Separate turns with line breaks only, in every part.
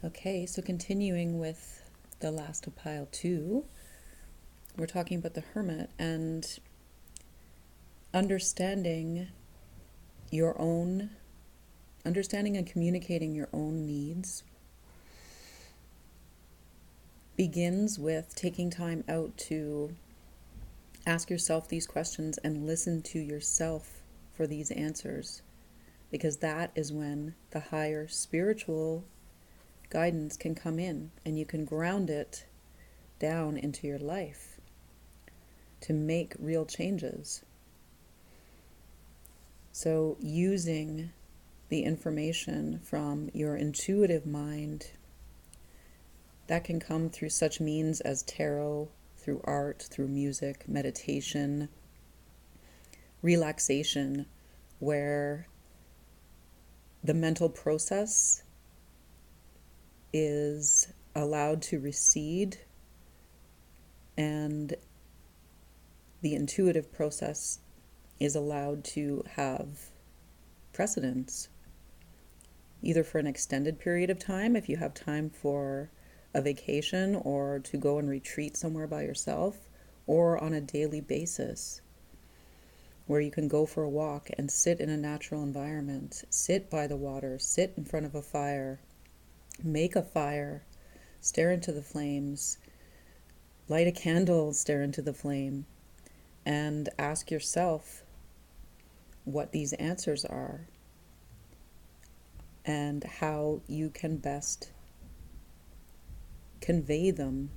Okay, so continuing with the last of pile 2, we're talking about the hermit and understanding your own, understanding and communicating your own needs begins with taking time out to ask yourself these questions and listen to yourself for these answers, because that is when the higher spiritual guidance can come in and you can ground it down into your life to make real changes. So using the information from your intuitive mind, that can come through such means as tarot, through art, through music, meditation, relaxation, where the mental process is allowed to recede and the intuitive process is allowed to have precedence, either for an extended period of time, if you have time for a vacation or to go and retreat somewhere by yourself, or on a daily basis where you can go for a walk and sit in a natural environment, sit by the water, sit in front of a fire, make a fire, stare into the flames, light a candle, stare into the flame, and ask yourself what these answers are and how you can best convey them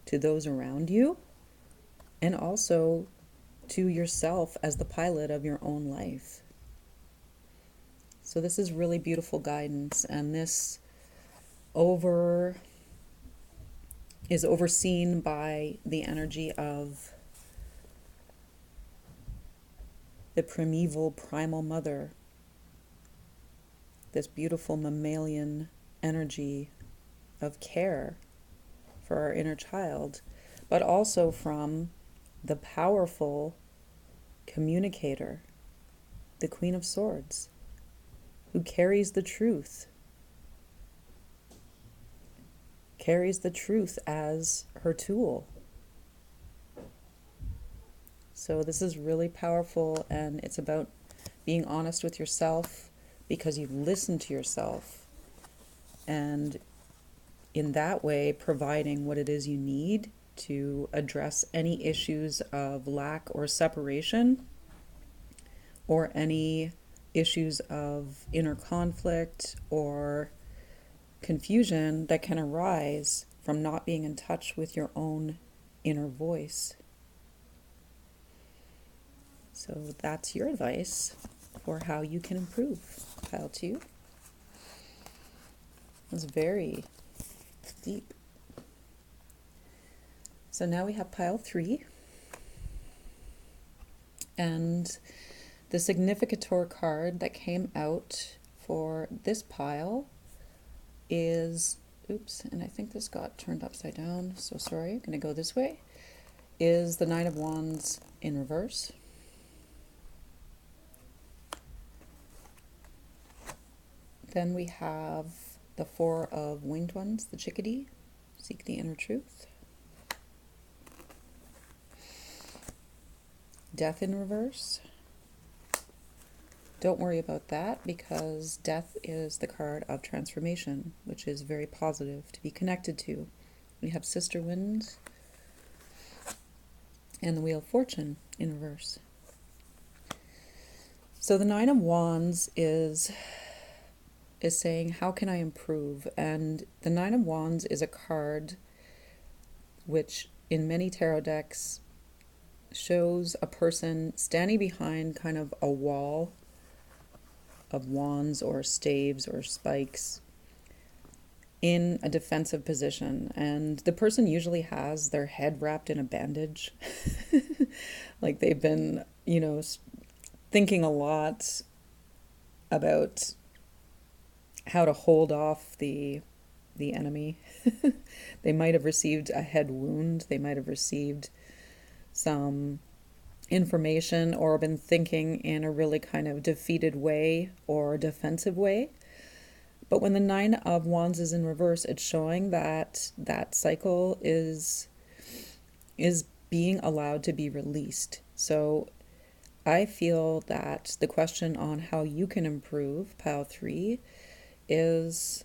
to those around you and also to yourself as the pilot of your own life. So this is really beautiful guidance, and this is overseen by the energy of the primeval primal mother, this beautiful mammalian energy of care for our inner child, but also from the powerful communicator, the Queen of Swords, who carries the truth as her tool. So this is really powerful, and it's about being honest with yourself because you've listened to yourself, and in that way providing what it is you need to address any issues of lack or separation or any issues of inner conflict or confusion that can arise from not being in touch with your own inner voice. So that's your advice for how you can improve. Pile 2. It's very deep. So now we have pile 3. And the significator card that came out for this pile is, and I think this got turned upside down, so sorry, I'm going to go this way, is the Nine of Wands in reverse. Then we have the Four of Winged Ones, the chickadee, seek the inner truth. Death in reverse. Don't worry about that because death is the card of transformation, which is very positive to be connected to. We have Sister Winds and the Wheel of Fortune in reverse. So the Nine of Wands is saying, how can I improve? And the Nine of Wands is a card which in many tarot decks shows a person standing behind kind of a wall of wands or staves or spikes in a defensive position, and the person usually has their head wrapped in a bandage like they've been, thinking a lot about how to hold off the enemy. They might have received a head wound, they might have received some information or been thinking in a really kind of defeated way or defensive way. But when the Nine of Wands is in reverse, it's showing that that cycle is being allowed to be released. So I feel that the question on how you can improve, pile 3, is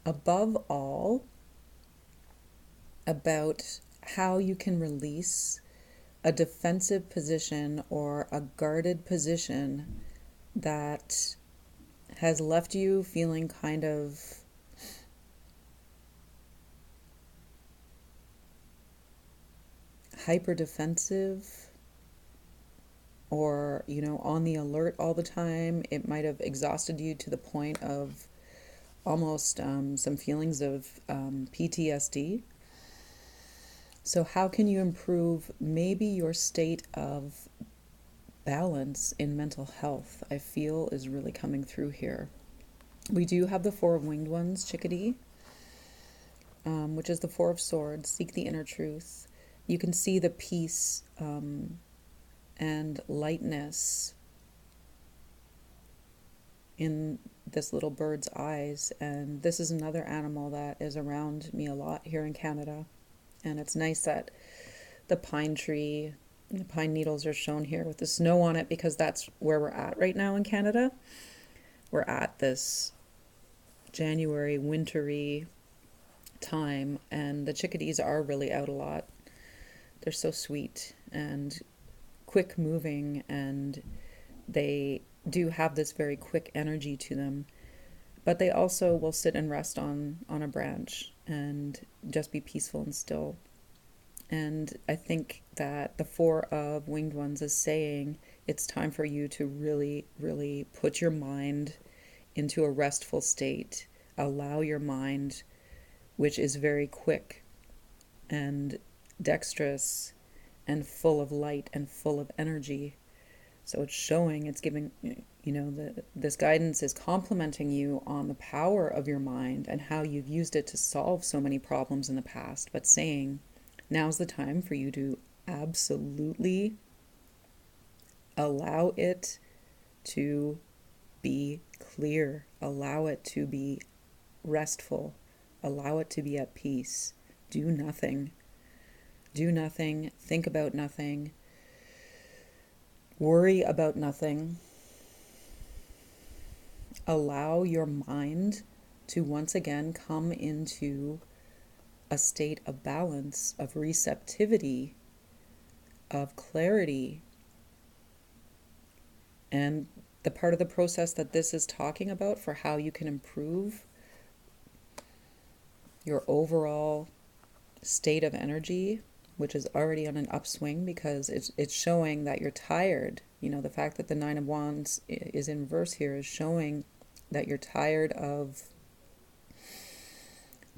above all about how you can release a defensive position or a guarded position that has left you feeling kind of hyper defensive, or on the alert all the time. It might have exhausted you to the point of almost some feelings of PTSD. So how can you improve maybe your state of balance in mental health? I feel is really coming through here. We do have the Four of Winged Ones, Chickadee, which is the Four of Swords. Seek the inner truth. You can see the peace and lightness in this little bird's eyes. And this is another animal that is around me a lot here in Canada. And it's nice that the pine tree, the pine needles are shown here with the snow on it, because that's where we're at right now in Canada. We're at this January wintry time, and the chickadees are really out a lot. They're so sweet and quick moving, and they do have this very quick energy to them, but they also will sit and rest on a branch and just be peaceful and still. And I think that the Four of Winged Ones is saying it's time for you to really, really put your mind into a restful state. Allow your mind, which is very quick and dexterous and full of light and full of energy. So it's showing, it's giving, this guidance is complimenting you on the power of your mind and how you've used it to solve so many problems in the past, but saying now's the time for you to absolutely allow it to be clear, allow it to be restful, allow it to be at peace. Do nothing. Do nothing. Think about nothing. Worry about nothing. Allow your mind to once again come into a state of balance, of receptivity, of clarity. And the part of the process that this is talking about for how you can improve your overall state of energy, which is already on an upswing, because it's showing that you're tired. The fact that the Nine of Wands is in reverse here is showing that you're tired of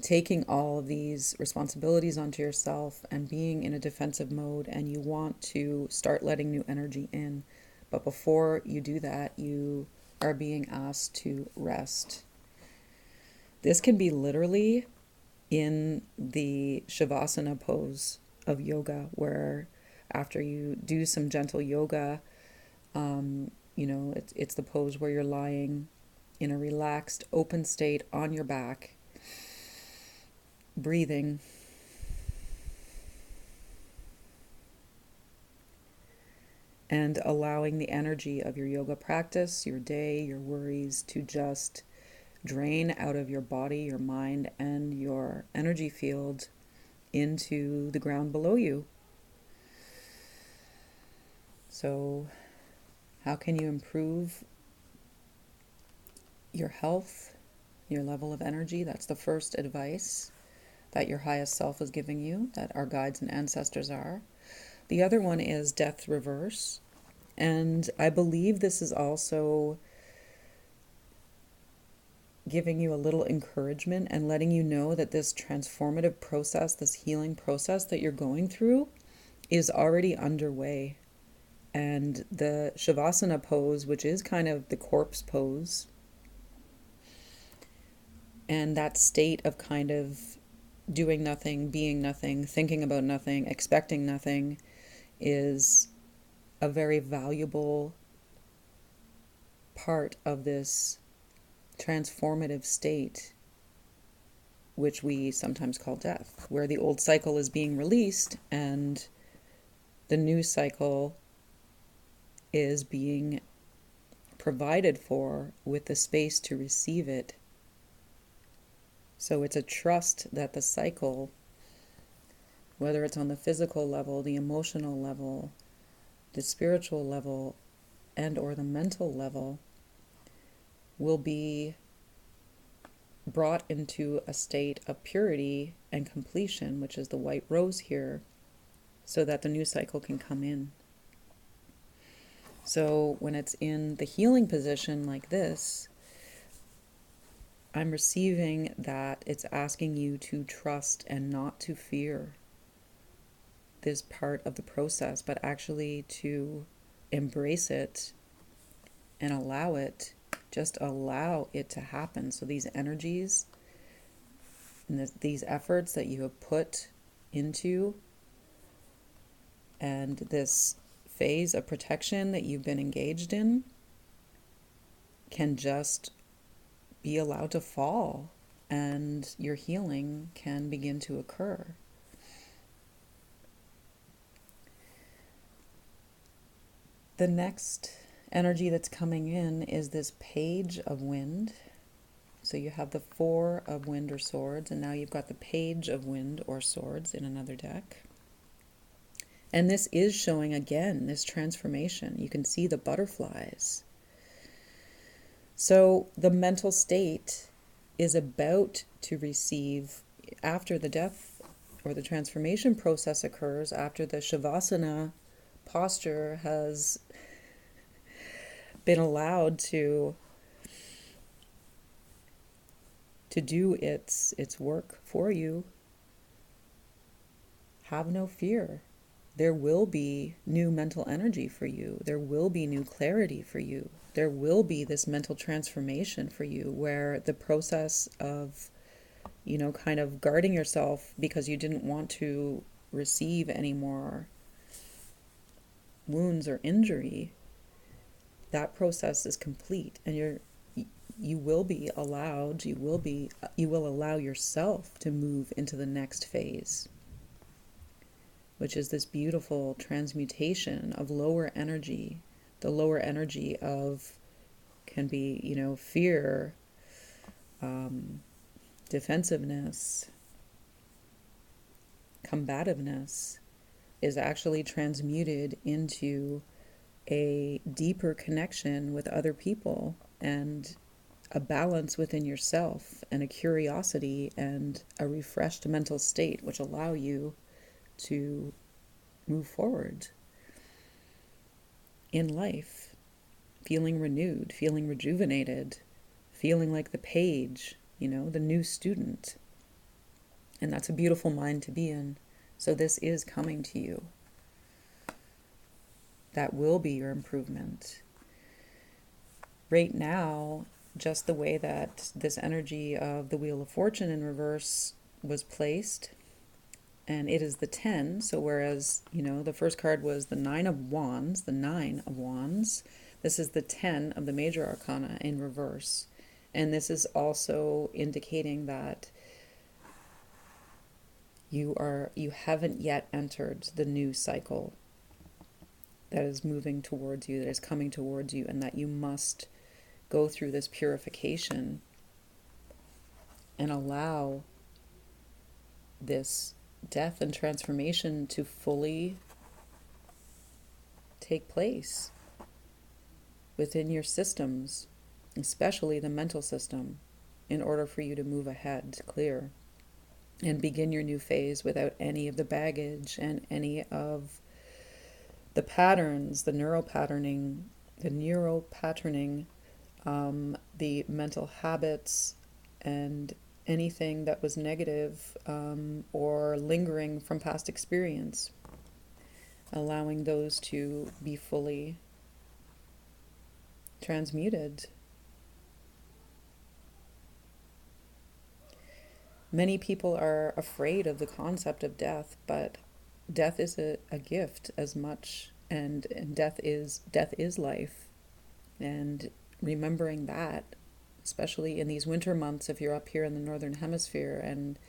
taking all of these responsibilities onto yourself and being in a defensive mode, and you want to start letting new energy in. But before you do that, you are being asked to rest. This can be literally in the Shavasana pose of yoga, where after you do some gentle yoga, it's the pose where you're lying in a relaxed, open state on your back, breathing, and allowing the energy of your yoga practice, your day, your worries to just drain out of your body, your mind, and your energy field into the ground below you. So, how can you improve your health, your level of energy? That's the first advice that your highest self is giving you, that our guides and ancestors are. The other one is death reverse. And I believe this is also giving you a little encouragement and letting you know that this transformative process, this healing process that you're going through, is already underway. And the Shavasana pose, which is kind of the corpse pose, and that state of kind of doing nothing, being nothing, thinking about nothing, expecting nothing, is a very valuable part of this transformative state, which we sometimes call death, where the old cycle is being released and the new cycle is being provided for with the space to receive it. So it's a trust that the cycle, whether it's on the physical level, the emotional level, the spiritual level, and or the mental level, will be brought into a state of purity and completion, which is the white rose here, so that the new cycle can come in. So when it's in the healing position like this, I'm receiving that it's asking you to trust and not to fear this part of the process, but actually to embrace it and allow it, just allow it to happen. So these energies and these efforts that you have put into, and this phase of protection that you've been engaged in, can just be allowed to fall, and your healing can begin to occur. The next energy that's coming in is this page of wind. So you have the 4 of wind or swords, and now you've got the page of wind or swords in another deck. And this is showing again this transformation. You can see the butterflies. So the mental state is about to receive, after the death or the transformation process occurs, after the Shavasana posture has been allowed to do its work for you. Have no fear. There will be new mental energy for you. There will be new clarity for you. There will be this mental transformation for you, where the process of, kind of guarding yourself because you didn't want to receive any more wounds or injury, that process is complete, and you will allow yourself to move into the next phase, which is this beautiful transmutation of lower energy. The lower energy of can be, fear, defensiveness, combativeness, is actually transmuted into a deeper connection with other people, and a balance within yourself, and a curiosity and a refreshed mental state, which allow you to move forward in life, feeling renewed, feeling rejuvenated, feeling like the page, the new student. And that's a beautiful mind to be in. So this is coming to you. That will be your improvement. Right now, just the way that this energy of the Wheel of Fortune in reverse was placed, and it is the 10, so whereas, the first card was the 9 of Wands, this is the 10 of the Major Arcana in reverse. And this is also indicating that you haven't yet entered the new cycle that is moving towards you, that is coming towards you, and that you must go through this purification and allow this death and transformation to fully take place within your systems, especially the mental system, in order for you to move ahead clear and begin your new phase without any of the baggage and any of the patterns, the neuropatterning, the mental habits, and anything that was negative or lingering from past experience, allowing those to be fully transmuted. Many people are afraid of the concept of death, but death is a gift as much, and death is life. And remembering that especially in these winter months if you're up here in the northern hemisphere, and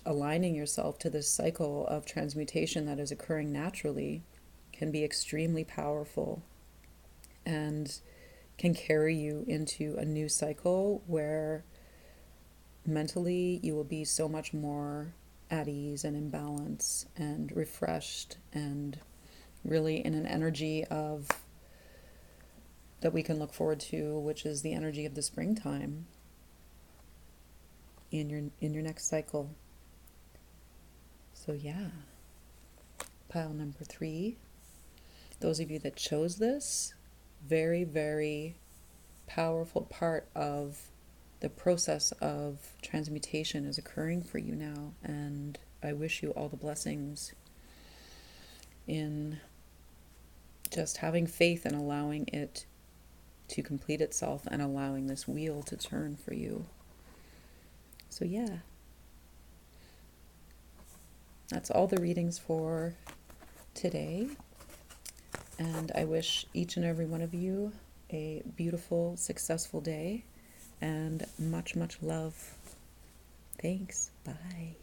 aligning yourself to this cycle of transmutation that is occurring naturally can be extremely powerful and can carry you into a new cycle where mentally you will be so much more at ease and in balance and refreshed and really in an energy of that we can look forward to, which is the energy of the springtime in your next cycle. So yeah, pile number 3. Those of you that chose this, very, very powerful part of the process of transmutation is occurring for you now, and I wish you all the blessings in just having faith and allowing it to complete itself and allowing this wheel to turn for you. So yeah, that's all the readings for today, and I wish each and every one of you a beautiful, successful day and much, much love. Thanks. Bye.